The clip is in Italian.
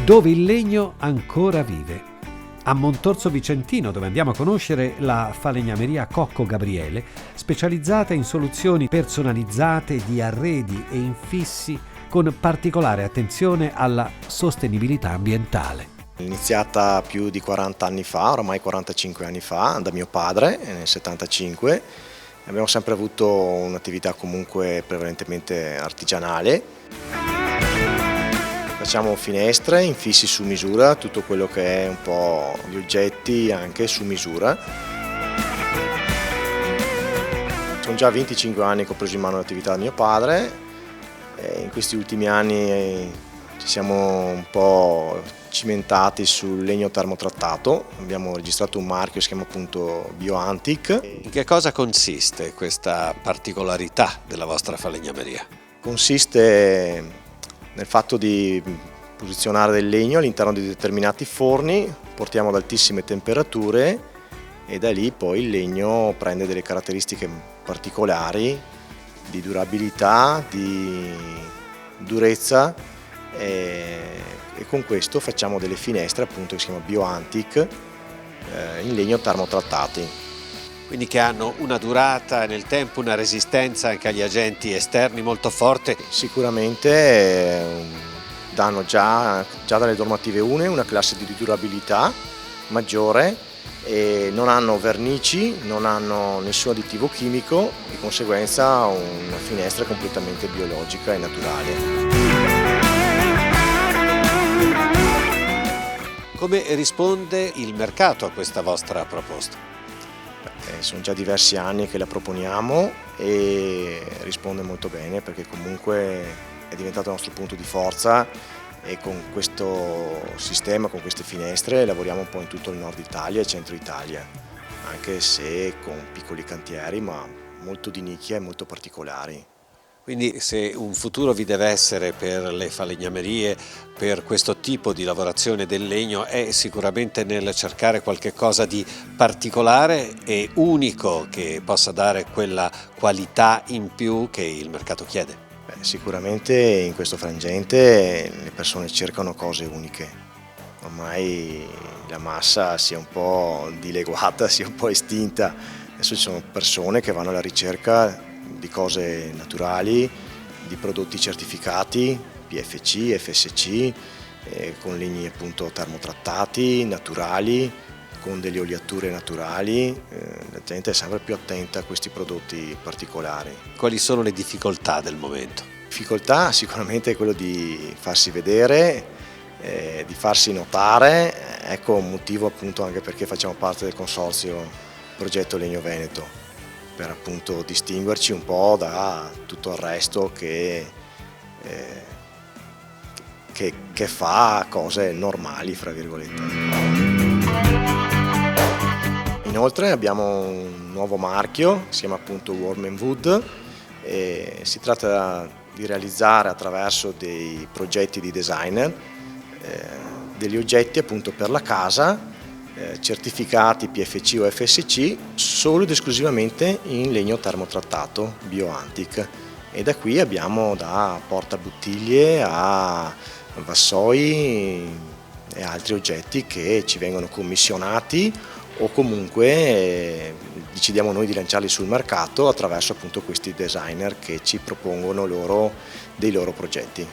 dove il legno ancora vive. A Montorso Vicentino, dove andiamo a conoscere la falegnameria Cocco Gabriele, specializzata in soluzioni personalizzate di arredi e infissi con particolare attenzione alla sostenibilità ambientale. Iniziata più di 40 anni fa, oramai 45 anni fa, da mio padre nel 75. Abbiamo sempre avuto un'attività comunque prevalentemente artigianale. Facciamo finestre, infissi su misura, tutto quello che è un po' gli oggetti anche su misura. Sono già 25 anni che ho preso in mano l'attività da mio padre e in questi ultimi anni ci siamo un po' cimentati sul legno termotrattato. Abbiamo registrato un marchio che si chiama appunto BioAntic. In che cosa consiste questa particolarità della vostra falegnameria? Consiste nel fatto di posizionare del legno all'interno di determinati forni, portiamo ad altissime temperature e da lì poi il legno prende delle caratteristiche particolari di durabilità, di durezza e con questo facciamo delle finestre appunto che si chiama BioAntic in legno termotrattati. Quindi che hanno una durata nel tempo, una resistenza anche agli agenti esterni molto forte. Sicuramente danno già dalle normative UNE una classe di durabilità maggiore e non hanno vernici, non hanno nessun additivo chimico, di conseguenza una finestra completamente biologica e naturale. Come risponde il mercato a questa vostra proposta? Sono già diversi anni che la proponiamo e risponde molto bene perché comunque è diventato il nostro punto di forza e con questo sistema, con queste finestre lavoriamo un po' in tutto il nord Italia e centro Italia, anche se con piccoli cantieri ma molto di nicchia e molto particolari. Quindi se un futuro vi deve essere per le falegnamerie, per questo tipo di lavorazione del legno, è sicuramente nel cercare qualche cosa di particolare e unico che possa dare quella qualità in più che il mercato chiede. Sicuramente in questo frangente le persone cercano cose uniche. Ormai la massa si è un po' dileguata, si è un po' estinta. Adesso ci sono persone che vanno alla ricerca di cose naturali, di prodotti certificati, PFC, FSC, con legni appunto termotrattati, naturali, con delle oliature naturali. La gente è sempre più attenta a questi prodotti particolari. Quali sono le difficoltà del momento? Difficoltà sicuramente è quello di farsi vedere, di farsi notare, ecco un motivo appunto anche perché facciamo parte del consorzio Progetto Legno Veneto, per appunto distinguerci un po' da tutto il resto che fa cose normali, fra virgolette. Inoltre abbiamo un nuovo marchio, si chiama appunto Warm & Wood, e si tratta di realizzare attraverso dei progetti di designer degli oggetti appunto per la casa certificati PFC o FSC solo ed esclusivamente in legno termotrattato BioAntic e da qui abbiamo da portabottiglie a vassoi e altri oggetti che ci vengono commissionati o comunque decidiamo noi di lanciarli sul mercato attraverso appunto questi designer che ci propongono dei loro progetti.